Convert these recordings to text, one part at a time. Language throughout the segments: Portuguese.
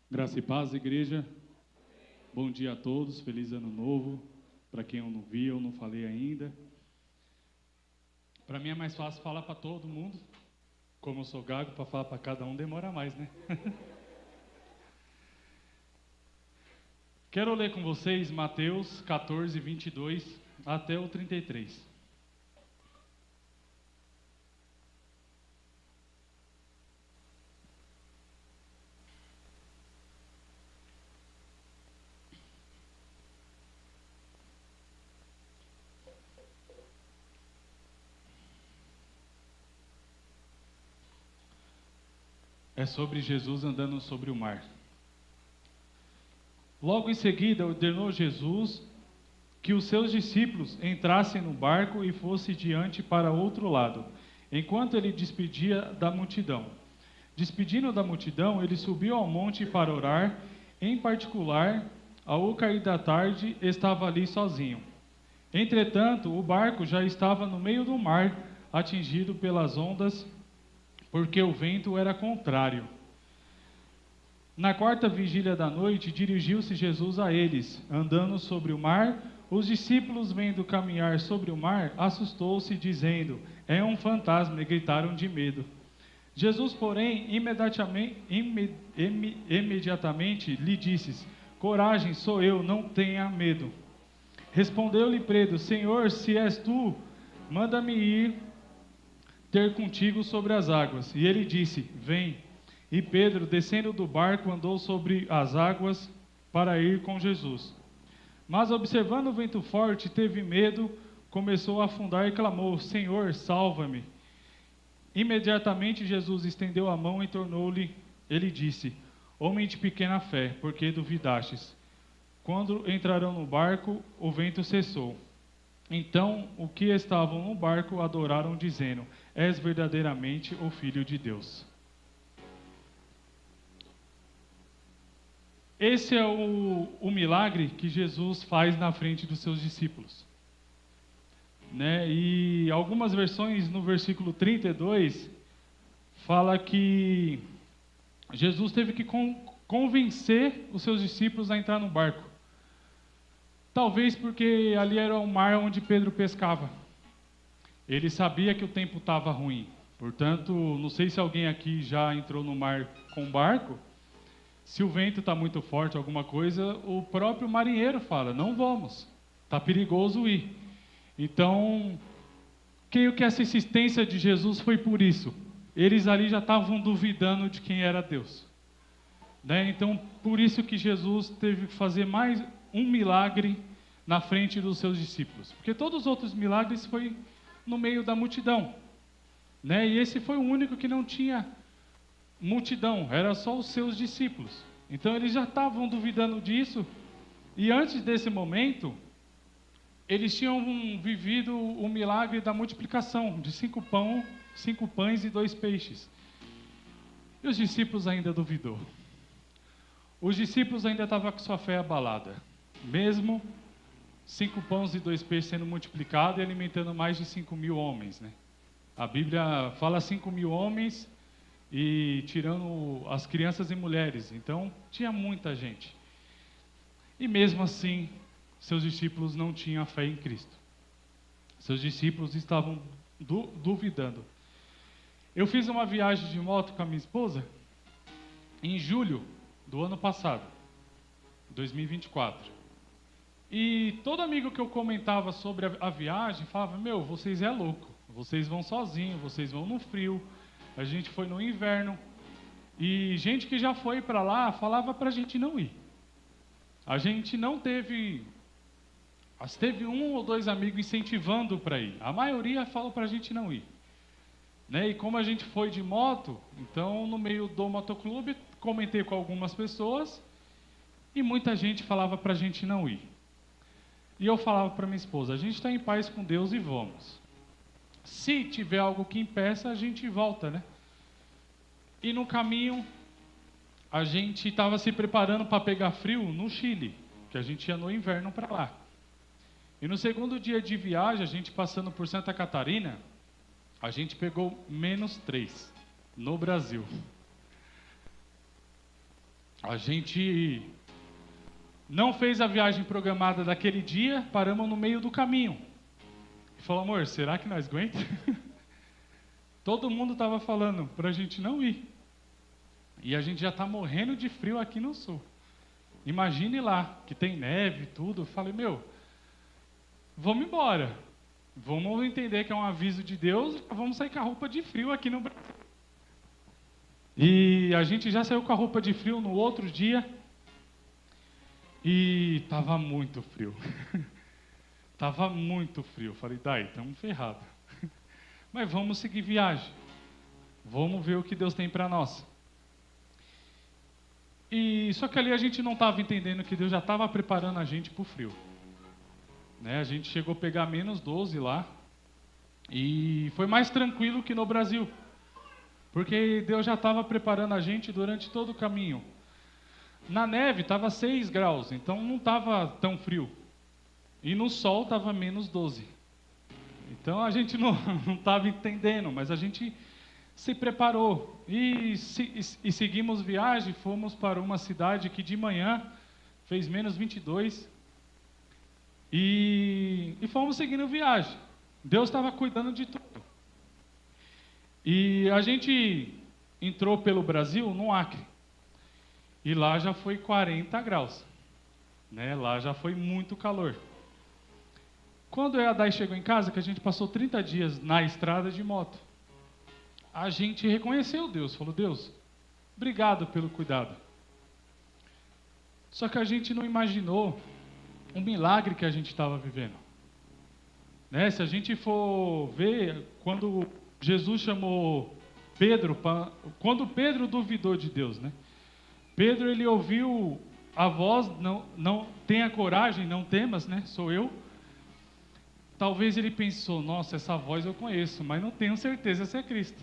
Graça e paz, igreja. Bom dia a todos, feliz ano novo. Para quem eu não vi, eu não falei ainda. Para mim é mais fácil falar para todo mundo. Como eu sou gago, para falar para cada um demora mais, né? Quero ler com vocês Mateus 14, 22 até o 33. É sobre Jesus andando sobre o mar. Logo em seguida, ordenou Jesus que os seus discípulos entrassem no barco e fossem diante para outro lado, enquanto ele despedia da multidão. Despedindo da multidão, ele subiu ao monte para orar. Em particular, ao cair da tarde, estava ali sozinho. Entretanto, o barco já estava no meio do mar, atingido pelas ondas, porque o vento era contrário. Na quarta vigília da noite, dirigiu-se Jesus a eles, andando sobre o mar. Os discípulos, vendo caminhar sobre o mar, assustou-se, dizendo: "É um fantasma", e gritaram de medo. Jesus, porém, imediatamente lhe disse: "Coragem, sou eu, não tenha medo." Respondeu-lhe Pedro: "Senhor, se és tu, manda-me ir ter contigo sobre as águas." E ele disse: "Vem." E Pedro, descendo do barco, andou sobre as águas para ir com Jesus. Mas, observando o vento forte, teve medo, começou a afundar e clamou: "Senhor, salva-me." Imediatamente Jesus estendeu a mão e tornou-lhe. Ele disse: "Homem de pequena fé, por que duvidastes?" Quando entraram no barco, o vento cessou. Então, os que estavam no barco adoraram, dizendo: "És verdadeiramente o Filho de Deus." Esse é o milagre que Jesus faz na frente dos seus discípulos. E algumas versões, no versículo 32, fala que Jesus teve que convencer os seus discípulos a entrar no barco. Talvez porque ali era o mar onde Pedro pescava. Ele sabia que o tempo estava ruim. Portanto, não sei se alguém aqui já entrou no mar com barco. Se o vento está muito forte, alguma coisa, o próprio marinheiro fala: "Não vamos, está perigoso ir." Então, creio que essa insistência de Jesus foi por isso. Eles ali já estavam duvidando de quem era Deus. Então, por isso que Jesus teve que fazer mais um milagre na frente dos seus discípulos. Porque todos os outros milagres foi no meio da multidão. E esse foi o único que não tinha multidão, era só os seus discípulos. Então eles já estavam duvidando disso. E antes desse momento, eles tinham vivido o milagre da multiplicação de 5 pães e 2 peixes. E os discípulos ainda duvidou. Os discípulos ainda estavam com sua fé abalada. Mesmo 5 pães e 2 peixes sendo multiplicados e alimentando mais de 5.000 homens. A Bíblia fala 5.000 homens e tirando as crianças e mulheres. Então, tinha muita gente. E mesmo assim, seus discípulos não tinham fé em Cristo. Seus discípulos estavam duvidando. Eu fiz uma viagem de moto com a minha esposa em julho do ano passado, 2024. E todo amigo que eu comentava sobre a viagem falava: "Meu, vocês é louco. Vocês vão sozinhos, vocês vão no frio. A gente foi no inverno." E gente que já foi para lá falava para a gente não ir. A gente não teve... Teve 1 ou 2 amigos incentivando para ir. A maioria falou para a gente não ir. E como a gente foi de moto, então no meio do motoclube, comentei com algumas pessoas e muita gente falava para a gente não ir. E eu falava para minha esposa: a gente está em paz com Deus e vamos. Se tiver algo que impeça, a gente volta, E no caminho, a gente estava se preparando para pegar frio no Chile, que a gente ia no inverno para lá. E no segundo dia de viagem, a gente passando por Santa Catarina, a gente pegou -3 no Brasil. A gente não fez a viagem programada daquele dia, paramos no meio do caminho. E falou, amor, será que nós aguenta? Todo mundo estava falando para a gente não ir. E a gente já está morrendo de frio aqui no sul. Imagine lá, que tem neve e tudo. Eu falei, vamos embora. Vamos entender que é um aviso de Deus, vamos sair com a roupa de frio aqui no Brasil. E a gente já saiu com a roupa de frio no outro dia. E estava muito frio. Estava muito frio. Falei, daí, estamos ferrados. Mas vamos seguir viagem. Vamos ver o que Deus tem para nós. E só que ali a gente não estava entendendo que Deus já estava preparando a gente para o frio. Né? A gente chegou a pegar -12 lá. E foi mais tranquilo que no Brasil. Porque Deus já estava preparando a gente durante todo o caminho. Na neve estava 6 graus, então não estava tão frio. E no sol estava -12. Então a gente não estava entendendo, mas a gente se preparou. E seguimos viagem, fomos para uma cidade que de manhã fez -22. E fomos seguindo viagem. Deus estava cuidando de tudo. E a gente entrou pelo Brasil no Acre. E lá já foi 40 graus. Né? Lá já foi muito calor. Quando eu e a Dai chegou em casa, que a gente passou 30 dias na estrada de moto, a gente reconheceu Deus, falou, Deus, obrigado pelo cuidado. Só que a gente não imaginou o milagre que a gente estava vivendo. Né? Se a gente for ver, quando Jesus chamou Pedro, quando Pedro duvidou de Deus, né? Pedro, ele ouviu a voz, não tenha coragem, não temas, né? Sou eu. Talvez ele pensou, nossa, essa voz eu conheço, mas não tenho certeza se é Cristo.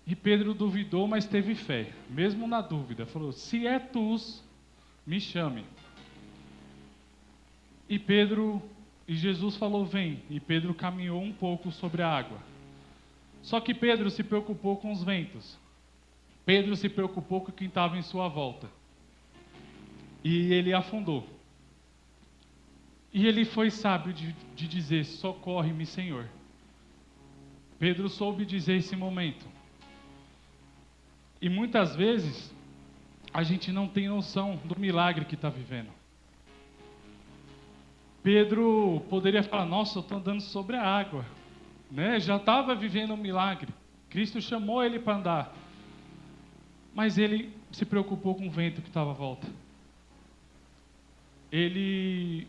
E Pedro duvidou, mas teve fé, mesmo na dúvida. Falou, se é tu, me chame. E Jesus falou, vem. E Pedro caminhou um pouco sobre a água. Só que Pedro se preocupou com os ventos. Pedro se preocupou com quem estava em sua volta. E ele afundou. E ele foi sábio de dizer, socorre-me, Senhor. Pedro soube dizer esse momento. E muitas vezes, a gente não tem noção do milagre que está vivendo. Pedro poderia falar, nossa, eu estou andando sobre a água. Né? Já estava vivendo um milagre. Cristo chamou ele para andar. Mas ele se preocupou com o vento que estava à volta. Ele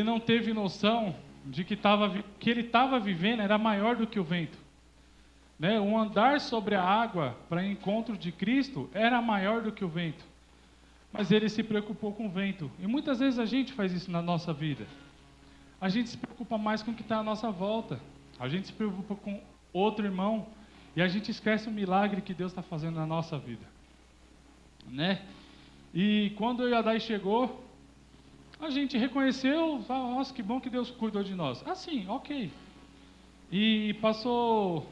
não teve noção de que ele estava vivendo era maior do que o vento. Né? O andar sobre a água para encontro de Cristo era maior do que o vento. Mas ele se preocupou com o vento. E muitas vezes a gente faz isso na nossa vida. A gente se preocupa mais com o que está à nossa volta. A gente se preocupa com outro irmão. E a gente esquece o milagre que Deus está fazendo na nossa vida. Né? E quando o Yadai chegou, a gente reconheceu, nossa, que bom que Deus cuidou de nós. Sim, ok. E passou,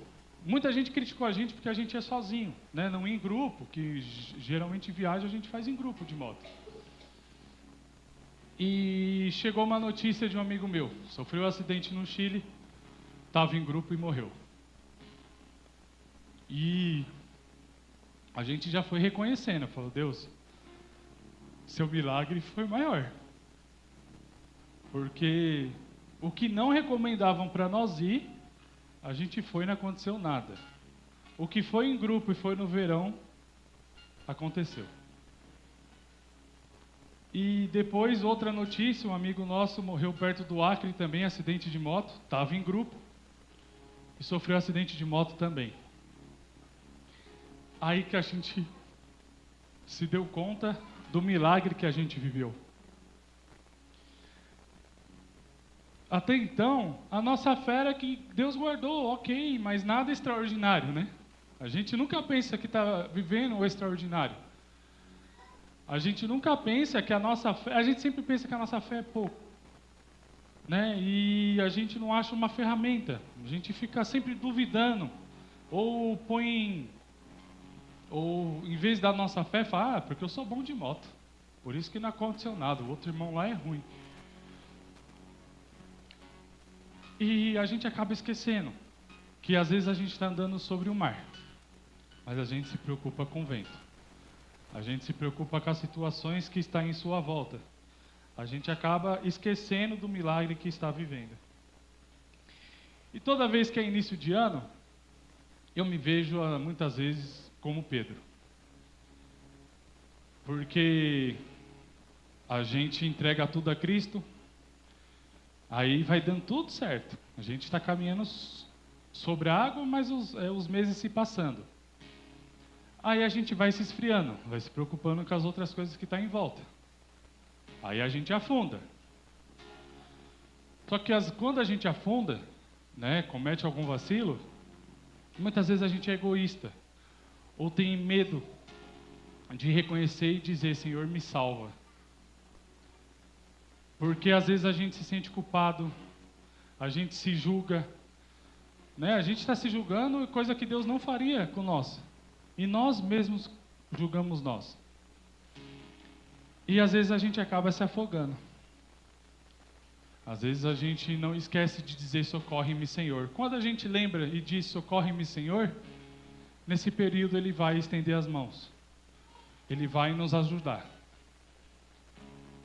muita gente criticou a gente porque a gente é sozinho, né? Não ia em grupo, que geralmente viagem a gente faz em grupo de moto. E chegou uma notícia de um amigo meu, sofreu um acidente no Chile, estava em grupo e morreu. E a gente já foi reconhecendo, falou, Deus, seu milagre foi maior. Porque o que não recomendavam para nós ir, a gente foi e não aconteceu nada. O que foi em grupo e foi no verão, aconteceu. E depois, outra notícia, um amigo nosso morreu perto do Acre também, acidente de moto, estava em grupo e sofreu acidente de moto também. Aí que a gente se deu conta do milagre que a gente viveu. Até então, a nossa fé era que Deus guardou, ok, mas nada extraordinário, né? A gente nunca pensa que está vivendo o extraordinário. A gente nunca pensa que a nossa fé, a gente sempre pensa que a nossa fé é pouco. Né? E a gente não acha uma ferramenta, a gente fica sempre duvidando, ou põe Ou, em vez da nossa fé, falar, porque eu sou bom de moto. Por isso que não aconteceu nada, o outro irmão lá é ruim. E a gente acaba esquecendo que às vezes a gente está andando sobre o mar, mas a gente se preocupa com o vento. A gente se preocupa com as situações que estão em sua volta. A gente acaba esquecendo do milagre que está vivendo. E toda vez que é início de ano, eu me vejo muitas vezes como Pedro. Porque a gente entrega tudo a Cristo, aí vai dando tudo certo. A gente está caminhando sobre a água, mas os meses se passando. Aí a gente vai se esfriando, vai se preocupando com as outras coisas que estão em volta. Aí a gente afunda. Só que quando a gente afunda, né, comete algum vacilo, muitas vezes a gente é egoísta. Ou tem medo de reconhecer e dizer, Senhor, me salva. Porque às vezes a gente se sente culpado, a gente se julga, né? A gente está se julgando, coisa que Deus não faria com nós. E nós mesmos julgamos nós. E às vezes a gente acaba se afogando. Às vezes a gente não esquece de dizer socorre-me, Senhor. Quando a gente lembra e diz socorre-me, Senhor, nesse período Ele vai estender as mãos. Ele vai nos ajudar.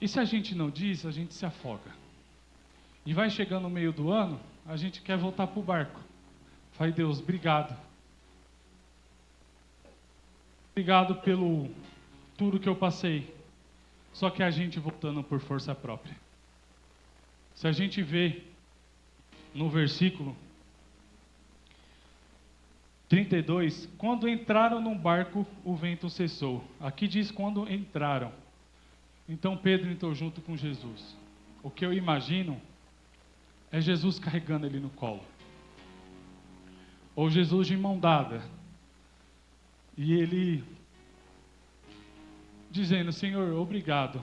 E se a gente não diz, a gente se afoga. E vai chegando no meio do ano, a gente quer voltar para o barco. Fala, Deus, obrigado. Obrigado pelo tudo que eu passei. Só que a gente voltando por força própria. Se a gente vê no versículo 32, quando entraram num barco, o vento cessou. Aqui diz quando entraram. Então Pedro entrou junto com Jesus. O que eu imagino é Jesus carregando ele no colo. Ou Jesus de mão dada. E ele dizendo, Senhor, obrigado.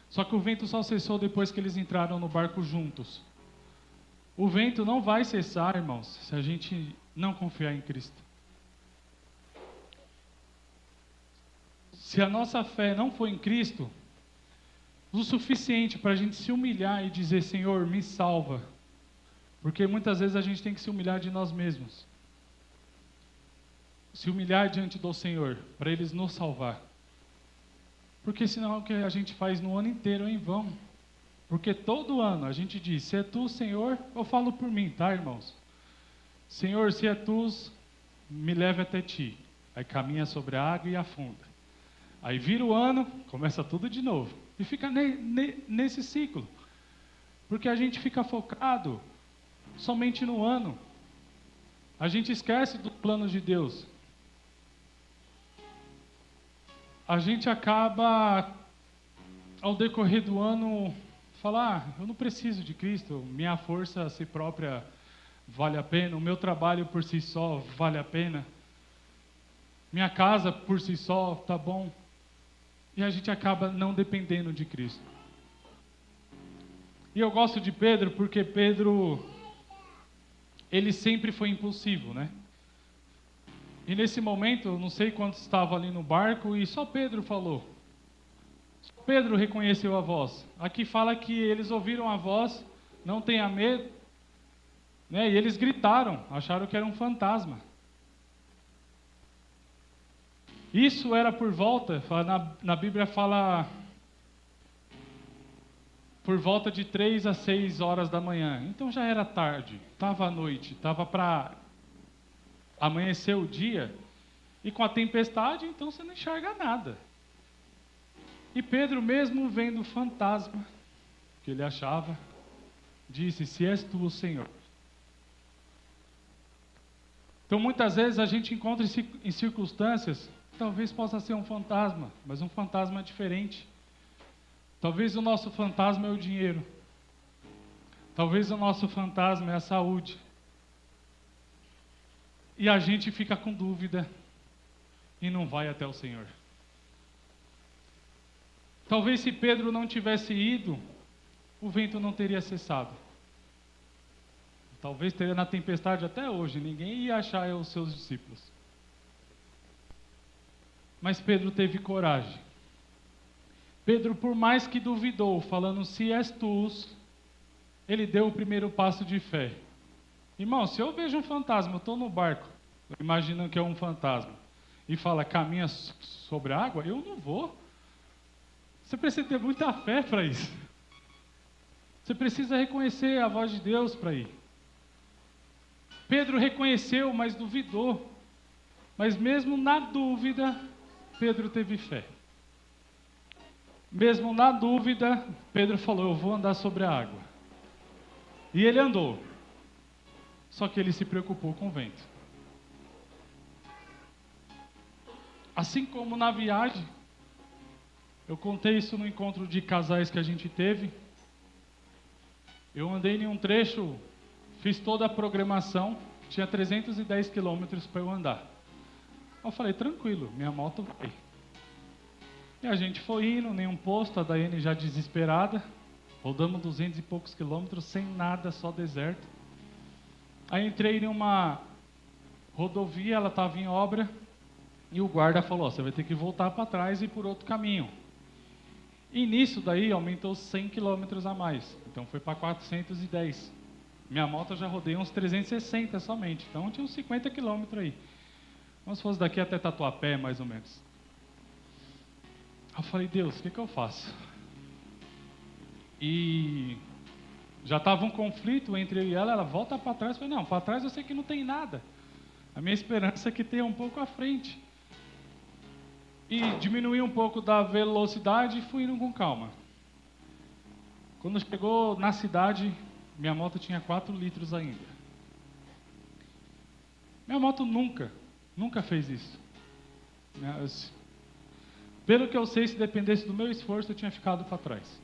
Só que o vento só cessou depois que eles entraram no barco juntos. O vento não vai cessar, irmãos, se a gente não confiar em Cristo. Se a nossa fé não for em Cristo, o suficiente para a gente se humilhar e dizer, Senhor, me salva. Porque muitas vezes a gente tem que se humilhar de nós mesmos. Se humilhar diante do Senhor, para Ele nos salvar. Porque senão o que a gente faz no ano inteiro é em vão. Porque todo ano a gente diz, se é Tu, Senhor, eu falo por mim, tá, irmãos? Senhor, se é Tu, me leve até Ti. Aí caminha sobre a água e afunda. Aí vira o ano, começa tudo de novo. E fica nesse ciclo. Porque a gente fica focado somente no ano. A gente esquece do plano de Deus. A gente acaba, ao decorrer do ano, falar, eu não preciso de Cristo, minha força a si própria vale a pena, o meu trabalho por si só vale a pena, minha casa por si só tá bom. E a gente acaba não dependendo de Cristo. E eu gosto de Pedro porque Pedro, ele sempre foi impulsivo, né? E nesse momento, não sei quantos estavam ali no barco, e só Pedro falou. Só Pedro reconheceu a voz. Aqui fala que eles ouviram a voz, não tenha medo, né? E eles gritaram, acharam que era um fantasma. Isso era por volta, na Bíblia fala, por volta de 3 a 6 horas da manhã. Então já era tarde, estava à noite, estava para amanhecer o dia, e com a tempestade, então você não enxerga nada. E Pedro, mesmo vendo o fantasma que ele achava, disse, se és Tu, Senhor. Então muitas vezes a gente encontra em circunstâncias, talvez possa ser um fantasma, mas um fantasma diferente. Talvez o nosso fantasma é o dinheiro. Talvez o nosso fantasma é a saúde. E a gente fica com dúvida e não vai até o Senhor. Talvez se Pedro não tivesse ido, o vento não teria cessado. Talvez teria na tempestade até hoje, ninguém ia achar os seus discípulos. Mas Pedro teve coragem. Pedro, por mais que duvidou, falando, se és tu, ele deu o primeiro passo de fé. Irmão, se eu vejo um fantasma, eu estou no barco, imaginando que é um fantasma, e fala, caminha sobre a água, eu não vou. Você precisa ter muita fé para isso. Você precisa reconhecer a voz de Deus para ir. Pedro reconheceu, mas duvidou. Mas mesmo na dúvida, Pedro teve fé. Mesmo na dúvida, Pedro falou, eu vou andar sobre a água. E ele andou. Só que ele se preocupou com o vento. Assim como na viagem, eu contei isso no encontro de casais que a gente teve. Eu andei em um trecho, fiz toda a programação, tinha 310 quilômetros para eu andar. Eu falei, tranquilo, minha moto vai. E a gente foi indo, nenhum posto, a Daiane já desesperada. Rodamos 200 e poucos quilômetros, sem nada, só deserto. Aí entrei em uma rodovia, ela estava em obra, e o guarda falou, você vai ter que voltar para trás e ir por outro caminho. E nisso daí aumentou 100 quilômetros a mais, então foi para 410. Minha moto eu já rodei uns 360 somente, então tinha uns 50 quilômetros aí. Como se fosse daqui até Tatuapé, mais ou menos. Eu falei, Deus, o que eu faço? E já estava um conflito entre eu e ela volta para trás. Eu falei, não, para trás eu sei que não tem nada. A minha esperança é que tenha um pouco à frente. E diminuí um pouco da velocidade e fui indo com calma. Quando chegou na cidade, minha moto tinha 4 litros ainda. Minha moto nunca fez isso. Pelo que eu sei, se dependesse do meu esforço, eu tinha ficado para trás.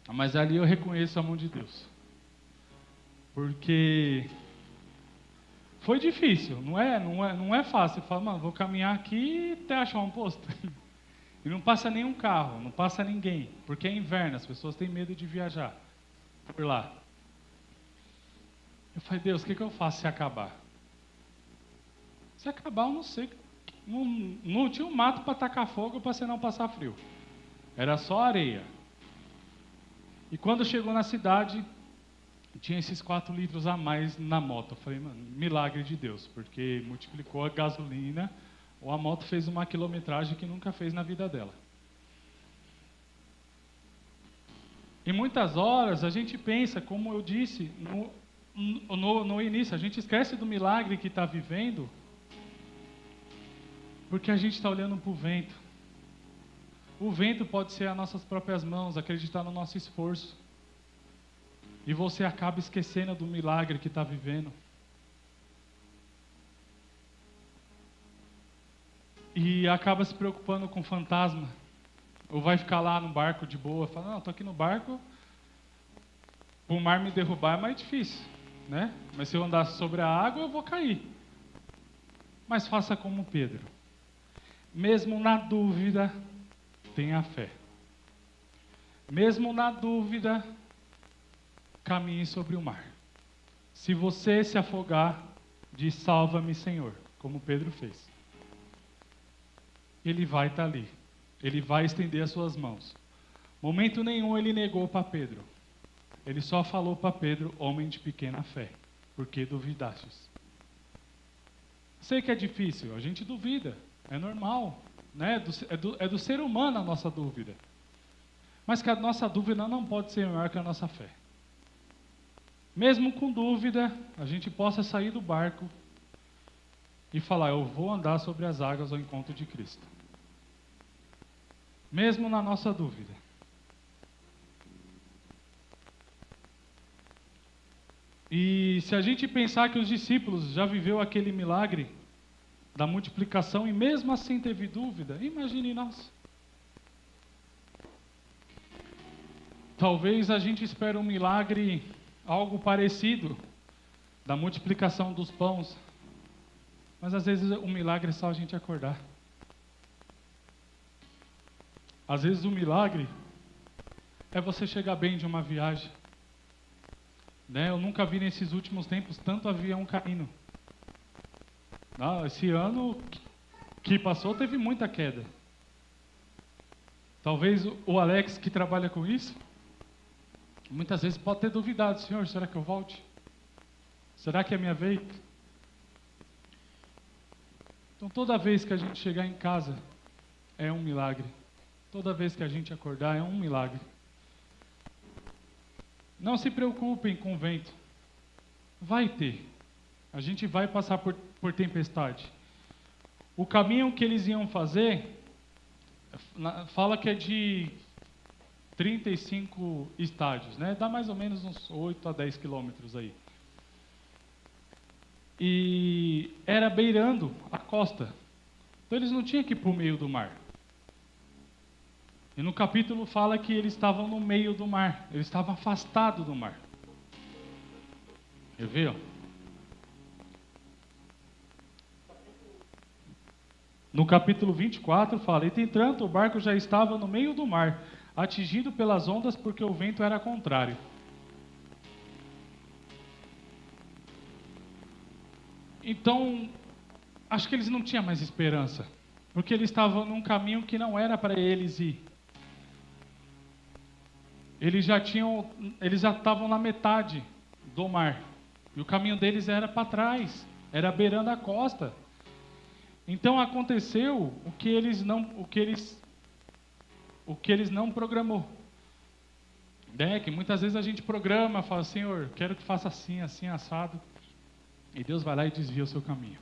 Mas ali eu reconheço a mão de Deus. Porque foi difícil, não é fácil. Você fala, mano, vou caminhar aqui até achar um posto. E não passa nenhum carro, não passa ninguém. Porque é inverno, as pessoas têm medo de viajar por lá. Eu falei, Deus, o que eu faço se acabar? Se acabar, eu não sei. Não tinha um mato para tacar fogo para você não passar frio. Era só areia. E quando chegou na cidade, tinha esses 4 litros a mais na moto. Eu falei, mano, milagre de Deus, porque multiplicou a gasolina, ou a moto fez uma quilometragem que nunca fez na vida dela. E muitas horas a gente pensa, como eu disse no início, a gente esquece do milagre que está vivendo, porque a gente está olhando para o vento. O vento pode ser as nossas próprias mãos, acreditar no nosso esforço. E você acaba esquecendo do milagre que está vivendo. E acaba se preocupando com fantasma. Ou vai ficar lá no barco de boa, fala, não, estou aqui no barco, o mar me derrubar é mais difícil, né? Mas se eu andar sobre a água, eu vou cair. Mas faça como Pedro. Mesmo na dúvida, tenha fé. Mesmo na dúvida, caminhe sobre o mar. Se você se afogar, diz, salva-me, Senhor, como Pedro fez. Ele vai estar ali. Ele vai estender as suas mãos. Momento nenhum ele negou para Pedro. Ele só falou para Pedro, homem de pequena fé, porque duvidastes. Sei que é difícil, a gente duvida. É normal, né? É do ser humano a nossa dúvida. Mas que a nossa dúvida não pode ser maior que a nossa fé. Mesmo com dúvida, a gente possa sair do barco e falar, eu vou andar sobre as águas ao encontro de Cristo. Mesmo na nossa dúvida. E se a gente pensar que os discípulos já viveu aquele milagre da multiplicação e mesmo assim teve dúvida, imagine nós. Talvez a gente espere um milagre, algo parecido, da multiplicação dos pães, mas às vezes o milagre é só a gente acordar. Às vezes o milagre é você chegar bem de uma viagem. Né? Eu nunca vi nesses últimos tempos tanto avião caindo. Esse ano, que passou teve muita queda. Talvez o Alex, que trabalha com isso, muitas vezes pode ter duvidado: Senhor, será que eu volte? Será que é minha vez? Então toda vez que a gente chegar em casa, é um milagre. Toda vez que a gente acordar, é um milagre. Não se preocupem com o vento. Vai ter. A gente vai passar por tempestade. O caminho que eles iam fazer, fala que é de 35 estádios, né? Dá mais ou menos uns 8 a 10 quilômetros aí. E era beirando a costa. Então eles não tinham que ir para o meio do mar. E no capítulo fala que eles estavam no meio do mar. Eles estavam afastados do mar. Eu vi, ó. No capítulo 24 fala: e entretanto o barco já estava no meio do mar, atingido pelas ondas, porque o vento era contrário. Então, acho que eles não tinham mais esperança, porque eles estavam num caminho que não era para eles ir. Eles já estavam na metade do mar, e o caminho deles era para trás, era beirando a costa. Então aconteceu o que eles não programou. Que muitas vezes a gente programa, fala: Senhor, quero que faça assim, assim, assado. E Deus vai lá e desvia o seu caminho.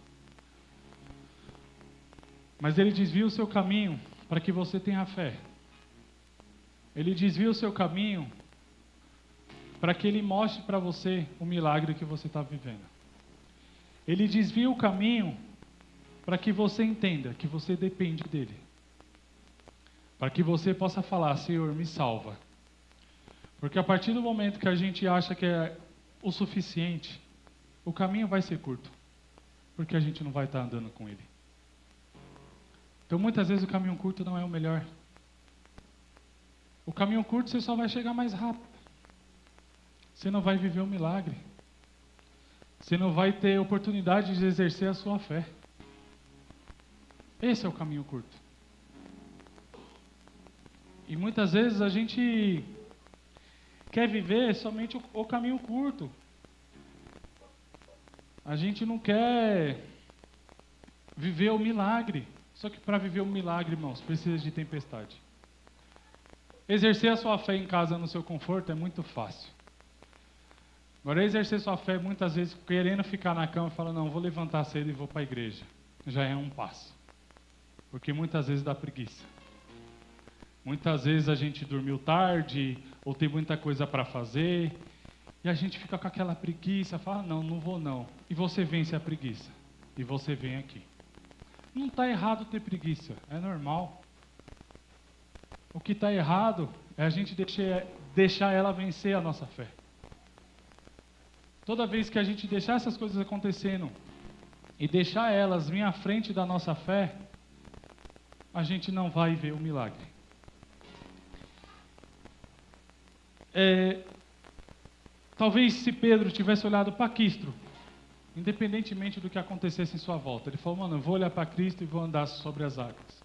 Mas Ele desvia o seu caminho para que você tenha fé. Ele desvia o seu caminho para que Ele mostre para você o milagre que você está vivendo. Ele desvia o caminho para que você entenda que você depende dEle. Para que você possa falar: Senhor, me salva. Porque a partir do momento que a gente acha que é o suficiente, o caminho vai ser curto. Porque a gente não vai estar andando com Ele. Então muitas vezes o caminho curto não é o melhor. O caminho curto você só vai chegar mais rápido. Você não vai viver o milagre. Você não vai ter oportunidade de exercer a sua fé. Esse é o caminho curto. E muitas vezes a gente quer viver somente o caminho curto. A gente não quer viver o milagre. Só que para viver o milagre, irmãos, precisa de tempestade. Exercer a sua fé em casa no seu conforto é muito fácil. Agora, exercer sua fé muitas vezes querendo ficar na cama e falar: não, vou levantar cedo e vou para a igreja. Já é um passo. Porque muitas vezes dá preguiça. Muitas vezes a gente dormiu tarde, ou tem muita coisa para fazer, e a gente fica com aquela preguiça, fala: não, não vou não. E você vence a preguiça. E você vem aqui. Não está errado ter preguiça, é normal. O que está errado é a gente deixar ela vencer a nossa fé. Toda vez que a gente deixar essas coisas acontecendo e deixar elas vir à frente da nossa fé, a gente não vai ver o milagre. Talvez se Pedro tivesse olhado para Cristo, independentemente do que acontecesse em sua volta, ele falou: mano, eu vou olhar para Cristo e vou andar sobre as águas.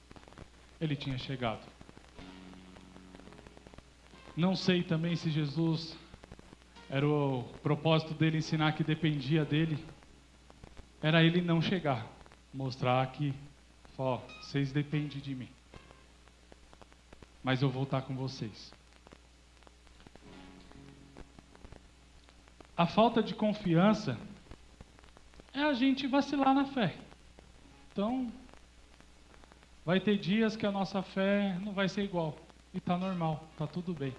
Ele tinha chegado. Não sei também se Jesus era o propósito dele ensinar que dependia dele. Era ele não chegar, mostrar que, vocês dependem de mim, mas eu vou estar com vocês. A falta de confiança é a gente vacilar na fé. Então, vai ter dias que a nossa fé não vai ser igual. E está normal, está tudo bem.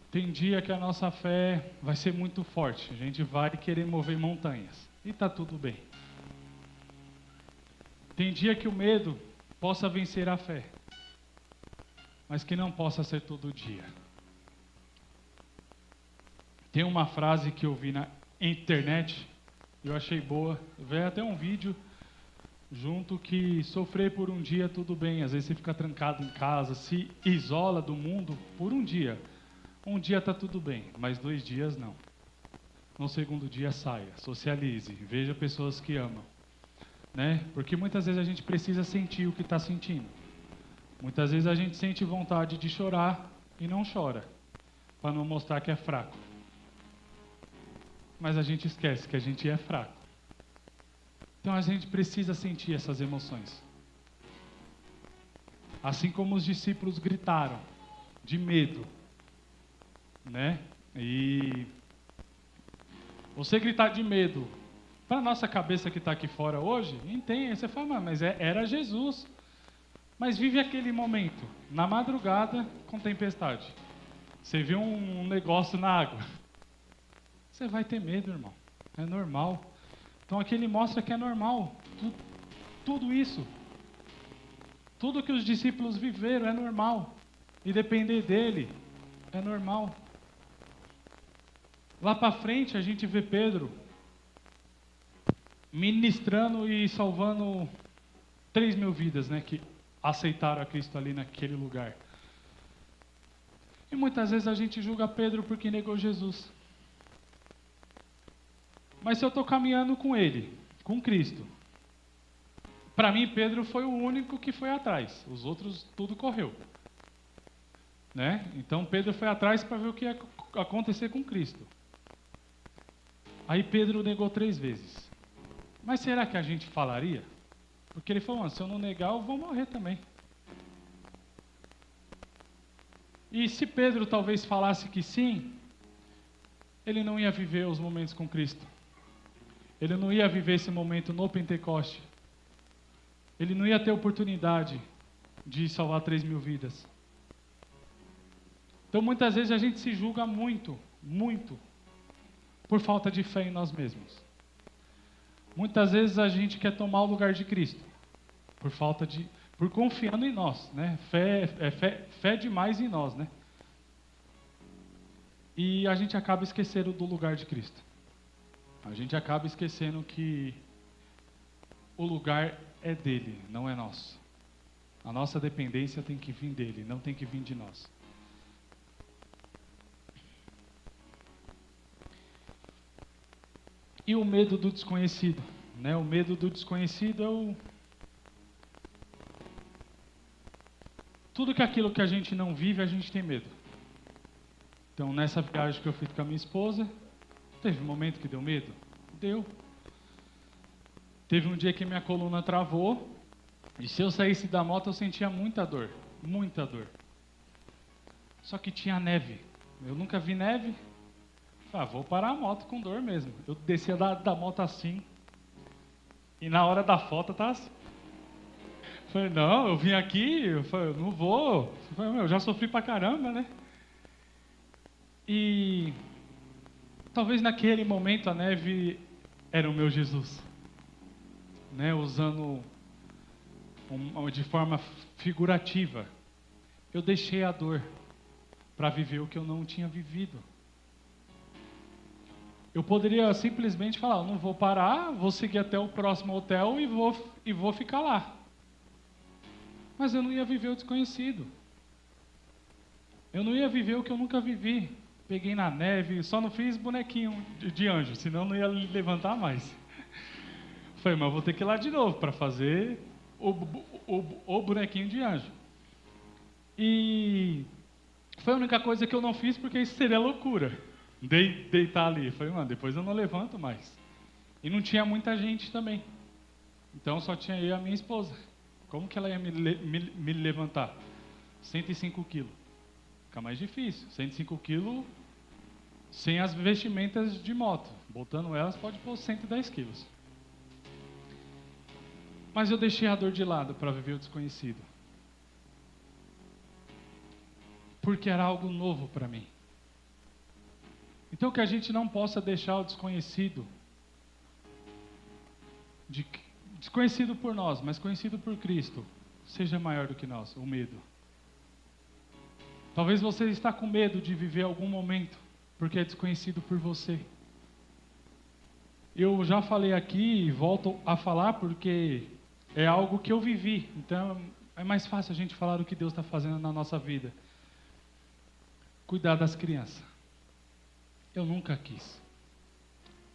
Tem dia que a nossa fé vai ser muito forte. A gente vai querer mover montanhas. E está tudo bem. Tem dia que o medo possa vencer a fé. Mas que não possa ser todo dia. Tem uma frase que eu vi na internet, eu achei boa. Veio até um vídeo junto que sofrer por um dia tudo bem. Às vezes você fica trancado em casa, se isola do mundo por um dia. Um dia está tudo bem, mas 2 dias não. No segundo dia saia, socialize, veja pessoas que amam. né? Porque muitas vezes a gente precisa sentir o que está sentindo. Muitas vezes a gente sente vontade de chorar e não chora, para não mostrar que é fraco. Mas a gente esquece que a gente é fraco. Então a gente precisa sentir essas emoções. Assim como os discípulos gritaram de medo, né? E você gritar de medo, para a nossa cabeça que está aqui fora hoje, entende? Você fala, mas era Jesus. Mas vive aquele momento, na madrugada, com tempestade. Você viu um negócio na água. Você vai ter medo, irmão. É normal. Então aqui ele mostra que é normal. Tudo isso. Tudo que os discípulos viveram é normal. E depender dele é normal. Lá para frente a gente vê Pedro ministrando e salvando 3.000 vidas, né, que aceitaram a Cristo ali naquele lugar. E muitas vezes a gente julga Pedro porque negou Jesus. Mas se eu estou caminhando com ele, com Cristo, para mim Pedro foi o único que foi atrás. Os outros tudo correu, né? Então Pedro foi atrás para ver o que ia acontecer com Cristo. Aí Pedro negou 3 vezes. Mas será que a gente falaria? Porque ele falou, se eu não negar, eu vou morrer também. E se Pedro talvez falasse que sim, ele não ia viver os momentos com Cristo. Ele não ia viver esse momento no Pentecoste. Ele não ia ter oportunidade de salvar 3.000 vidas. Então muitas vezes a gente se julga muito, por falta de fé em nós mesmos. Muitas vezes a gente quer tomar o lugar de Cristo, por confiando em nós, né? Fé demais em nós, né? E a gente acaba esquecendo do lugar de Cristo. A gente acaba esquecendo que o lugar é dele, não é nosso. A nossa dependência tem que vir dele, não tem que vir de nós. E o medo do desconhecido, né? O medo do desconhecido é tudo que aquilo que a gente não vive, a gente tem medo. Então, nessa viagem que eu fiz com a minha esposa, teve um momento que deu medo? Deu. Teve um dia que minha coluna travou, e se eu saísse da moto eu sentia muita dor, muita dor. Só que tinha neve. Eu nunca vi neve. Vou parar a moto com dor mesmo. Eu descia da moto assim, e na hora da foto tá assim. Falei, não, eu vim aqui, eu não vou. Eu já sofri pra caramba, né? E talvez naquele momento a neve era o meu Jesus, né? Usando de forma figurativa. Eu deixei a dor para viver o que eu não tinha vivido. Eu poderia simplesmente falar, não vou parar, vou seguir até o próximo hotel e vou ficar lá. Mas eu não ia viver o desconhecido. Eu não ia viver o que eu nunca vivi. Peguei na neve, só não fiz bonequinho de anjo, senão não ia levantar mais. Falei, mas eu vou ter que ir lá de novo para fazer o bonequinho de anjo. E foi a única coisa que eu não fiz, porque isso seria loucura. Deitar ali. Falei, depois eu não levanto mais. E não tinha muita gente também. Então só tinha eu e a minha esposa. Como que ela ia me levantar? 105 quilos. Fica mais difícil. 105 quilos sem as vestimentas de moto. Botando elas, pode pôr 110 quilos. Mas eu deixei a dor de lado para viver o desconhecido. Porque era algo novo para mim. Então que a gente não possa deixar o desconhecido, desconhecido por nós, mas conhecido por Cristo, seja maior do que nós, o medo. Talvez você está com medo de viver algum momento, porque é desconhecido por você. Eu já falei aqui e volto a falar porque é algo que eu vivi, então é mais fácil a gente falar o que Deus está fazendo na nossa vida. Cuidar das crianças. Eu nunca quis.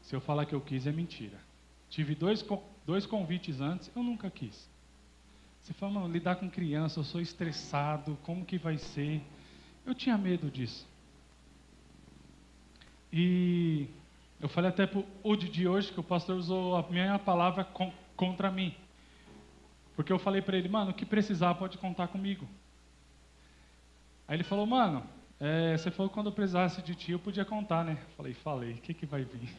Se eu falar que eu quis, é mentira. Tive 2 convites antes, eu nunca quis. Você fala, mano, lidar com criança, eu sou estressado, como que vai ser? Eu tinha medo disso. E eu falei até para o de hoje que o pastor usou a minha palavra contra mim. Porque eu falei para ele, mano, o que precisar pode contar comigo. Aí ele falou, mano, você falou que quando eu precisasse de ti eu podia contar, né? Falei, o que vai vir?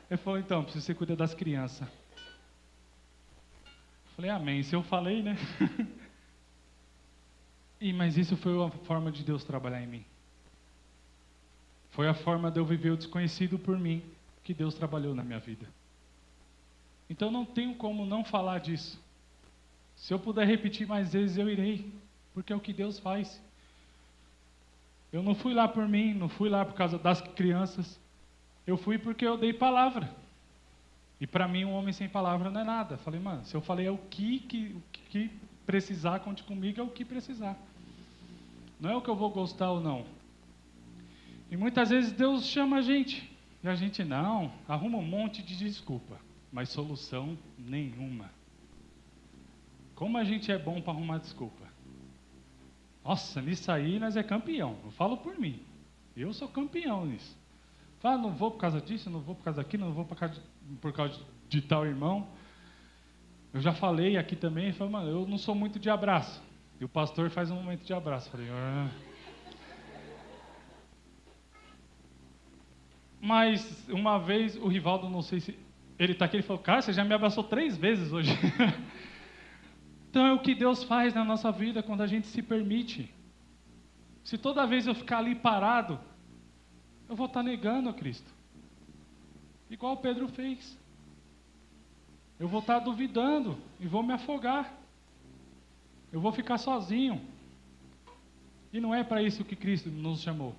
Ele falou, então, preciso que você cuida das crianças. Falei, amém, se eu falei, né? Mas isso foi a forma de Deus trabalhar em mim. Foi a forma de eu viver o desconhecido por mim, que Deus trabalhou na minha vida. Então não tenho como não falar disso. Se eu puder repetir mais vezes, eu irei, porque é o que Deus faz. Eu não fui lá por mim, não fui lá por causa das crianças. Eu fui porque eu dei palavra. E para mim, um homem sem palavra não é nada. Falei, mano, se eu falei o que precisar, conte comigo, é o que precisar. Não é o que eu vou gostar ou não. E muitas vezes Deus chama a gente. E a gente não, arruma um monte de desculpa. Mas solução nenhuma. Como a gente é bom para arrumar desculpa. Nossa, nisso aí nós é campeão. Eu falo por mim. Eu sou campeão nisso. Fala, não vou por causa disso, não vou por causa daquilo, não vou por causa de tal irmão. Eu já falei aqui também, falei, mano, eu não sou muito de abraço. E o pastor faz um momento de abraço. Falei, Mas uma vez o Rivaldo, não sei se ele está aqui, ele falou, cara, você já me abraçou 3 vezes hoje. Então é o que Deus faz na nossa vida quando a gente se permite. Se toda vez eu ficar ali parado, eu vou estar negando a Cristo. Igual Pedro fez. Eu vou estar duvidando e vou me afogar. Eu vou ficar sozinho. E não é para isso que Cristo nos chamou.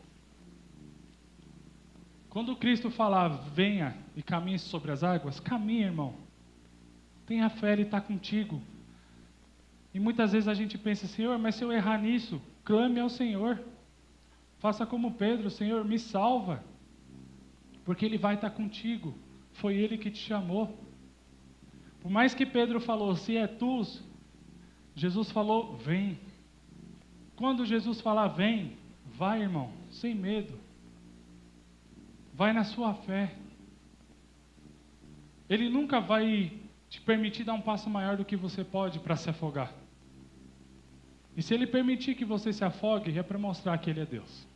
Quando Cristo falar, venha e caminhe sobre as águas, caminhe, irmão. Tenha fé, Ele está contigo. E muitas vezes a gente pensa, Senhor, mas se eu errar nisso, clame ao Senhor. Faça como Pedro, Senhor, me salva. Porque Ele vai estar contigo. Foi Ele que te chamou. Por mais que Pedro falou, se é tu, Jesus falou, vem. Quando Jesus falar, vem, vai, irmão, sem medo. Vai na sua fé. Ele nunca vai te permitir dar um passo maior do que você pode para se afogar. E se Ele permitir que você se afogue, é para mostrar que Ele é Deus.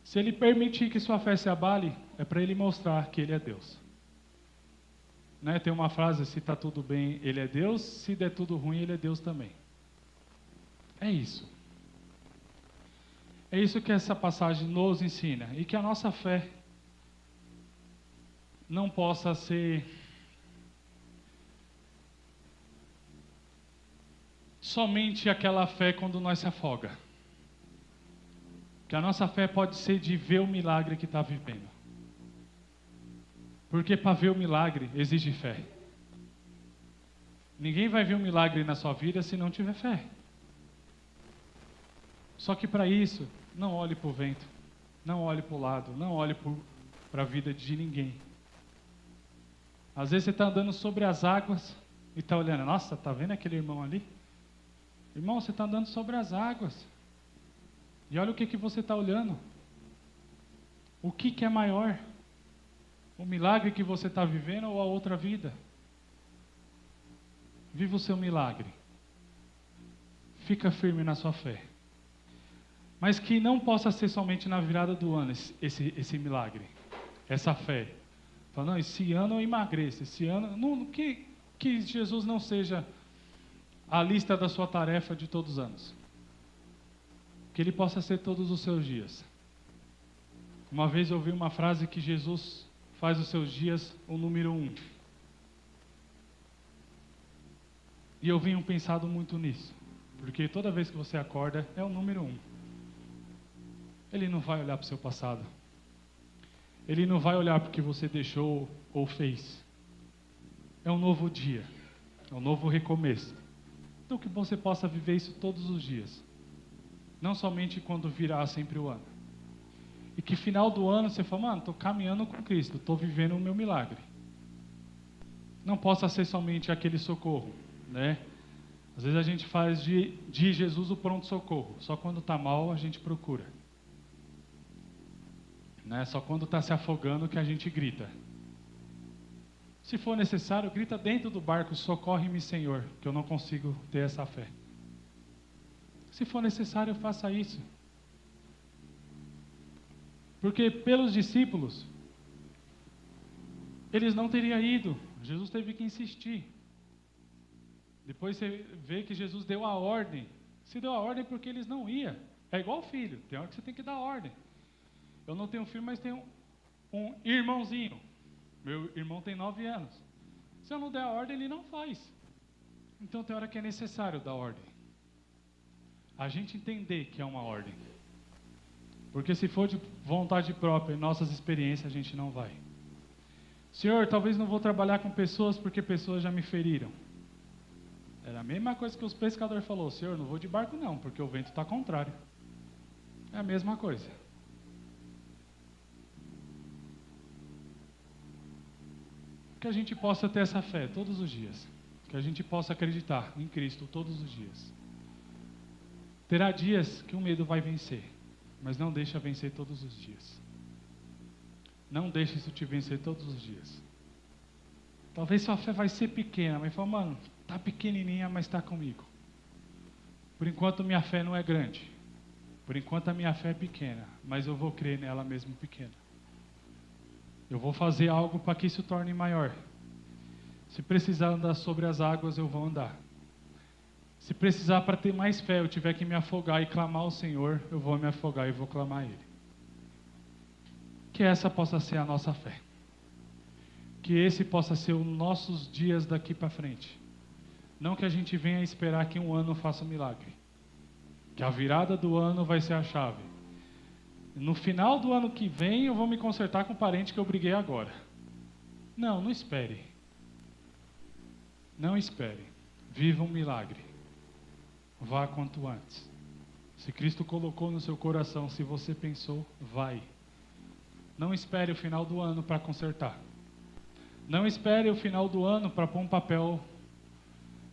Se Ele permitir que sua fé se abale, é para Ele mostrar que Ele é Deus. Né? Tem uma frase, se está tudo bem, Ele é Deus, se der tudo ruim, Ele é Deus também. É isso. É isso que essa passagem nos ensina. E que a nossa fé não possa ser somente aquela fé quando nós se afoga. Que a nossa fé pode ser de ver o milagre que está vivendo. Porque para ver o milagre exige fé. Ninguém vai ver um milagre na sua vida se não tiver fé. Só que para isso, não olhe para o vento, não olhe para o lado, não olhe para a vida de ninguém. Às vezes você está andando sobre as águas e está olhando, nossa, está vendo aquele irmão ali? Irmão, você está andando sobre as águas. E olha o que você está olhando. O que é maior? O milagre que você está vivendo ou a outra vida? Viva o seu milagre. Fica firme na sua fé. Mas que não possa ser somente na virada do ano esse milagre, essa fé. Fala, não, esse ano eu emagreço, esse ano... Não, que Jesus não seja a lista da sua tarefa de todos os anos. Que Ele possa ser todos os seus dias. Uma vez eu ouvi uma frase que Jesus faz os seus dias o número 1. E eu venho pensado muito nisso. Porque toda vez que você acorda, é o número 1. Ele não vai olhar para o seu passado. Ele não vai olhar para o que você deixou ou fez. É um novo dia. É um novo recomeço. Então que você possa viver isso todos os dias. Não somente quando virá sempre o ano. E que final do ano você fala, mano, estou caminhando com Cristo, estou vivendo o meu milagre. não possa ser somente aquele socorro, né? Às vezes a gente faz de Jesus o pronto-socorro. Só quando está mal a gente procura. Né? Só quando está se afogando que a gente grita. Se for necessário, grita dentro do barco, socorre-me, Senhor, que eu não consigo ter essa fé. Se for necessário, faça isso. Porque pelos discípulos, eles não teriam ido. Jesus teve que insistir. Depois você vê que Jesus deu a ordem. Se deu a ordem porque eles não iam. É igual filho, tem hora que você tem que dar ordem. Eu não tenho filho, mas tenho um irmãozinho. Meu irmão tem 9 anos. Se eu não der a ordem, ele não faz. Então tem hora que é necessário dar ordem. A gente entender que é uma ordem. Porque se for de vontade própria, em nossas experiências, a gente não vai. Senhor, talvez não vou trabalhar com pessoas porque pessoas já me feriram. Era a mesma coisa que os pescadores falaram. Senhor, não vou de barco não, porque o vento está contrário. É a mesma coisa. Que a gente possa ter essa fé todos os dias. Que a gente possa acreditar em Cristo todos os dias. Terá dias que o medo vai vencer, mas não deixa vencer todos os dias. Não deixe isso te vencer todos os dias. Talvez sua fé vai ser pequena, mas fala, mano, tá pequenininha, mas está comigo. Por enquanto minha fé não é grande. Por enquanto a minha fé é pequena, mas eu vou crer nela mesmo pequena. Eu vou fazer algo para que isso torne maior. Se precisar andar sobre as águas, eu vou andar. Se precisar para ter mais fé, eu tiver que me afogar e clamar ao Senhor, eu vou me afogar e vou clamar a Ele. Que essa possa ser a nossa fé. Que esse possa ser os nossos dias daqui para frente. Não que a gente venha esperar que um ano faça um milagre. Que a virada do ano vai ser a chave. No final do ano que vem eu vou me consertar com o parente que eu briguei agora. Não, não espere. Não espere. Viva um milagre. Vá quanto antes. Se Cristo colocou no seu coração, se você pensou, vai. Não espere o final do ano para consertar. Não espere o final do ano para pôr um papel,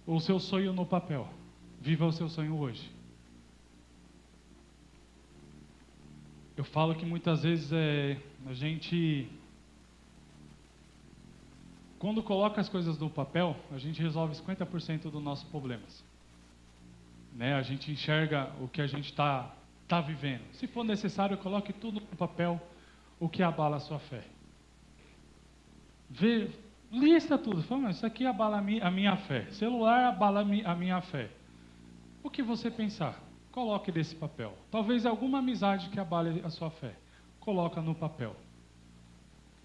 o seu sonho no papel. Viva o seu sonho hoje. Eu falo que muitas vezes a gente, quando coloca as coisas no papel, a gente resolve 50% dos nossos problemas. Né? A gente enxerga o que a gente está vivendo. Se for necessário, coloque tudo no papel, o que abala a sua fé. Lista tudo. Fala, mas isso aqui abala a minha fé. Celular abala a minha fé. O que você pensar? Coloque nesse papel. Talvez alguma amizade que abale a sua fé. Coloca no papel.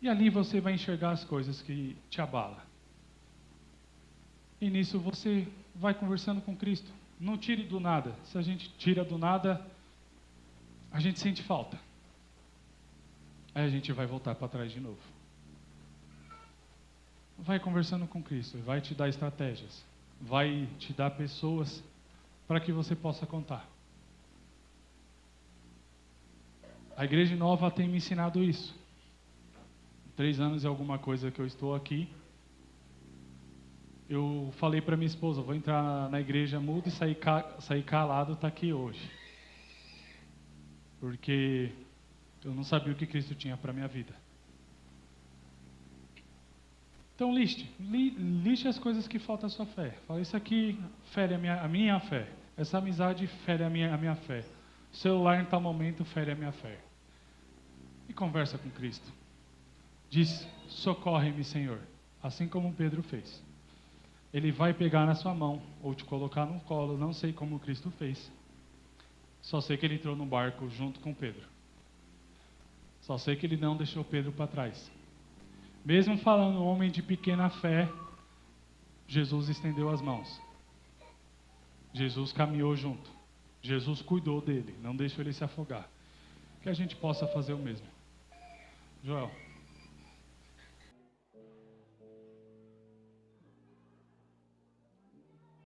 E ali você vai enxergar as coisas que te abalam. E nisso você vai conversando com Cristo. Não tire do nada. Se a gente tira do nada, a gente sente falta. Aí a gente vai voltar para trás de novo. Vai conversando com Cristo. Vai te dar estratégias. Vai te dar pessoas para que você possa contar. A Igreja Nova tem me ensinado isso. 3 anos e alguma coisa que eu estou aqui. Eu falei para minha esposa, vou entrar na igreja mudo e sair calado, está aqui hoje. Porque eu não sabia o que Cristo tinha para a minha vida. Então liste as coisas que faltam à sua fé. Fala, isso aqui fere a minha fé. Essa amizade fere a minha fé. O celular em tal momento fere a minha fé. E conversa com Cristo. Diz, socorre-me, Senhor. Assim como Pedro fez. Ele vai pegar na sua mão, ou te colocar no colo, não sei como Cristo fez. Só sei que ele entrou no barco junto com Pedro. Só sei que ele não deixou Pedro para trás. Mesmo falando homem de pequena fé, Jesus estendeu as mãos. Jesus caminhou junto. Jesus cuidou dele, não deixou ele se afogar. Que a gente possa fazer o mesmo. Joel.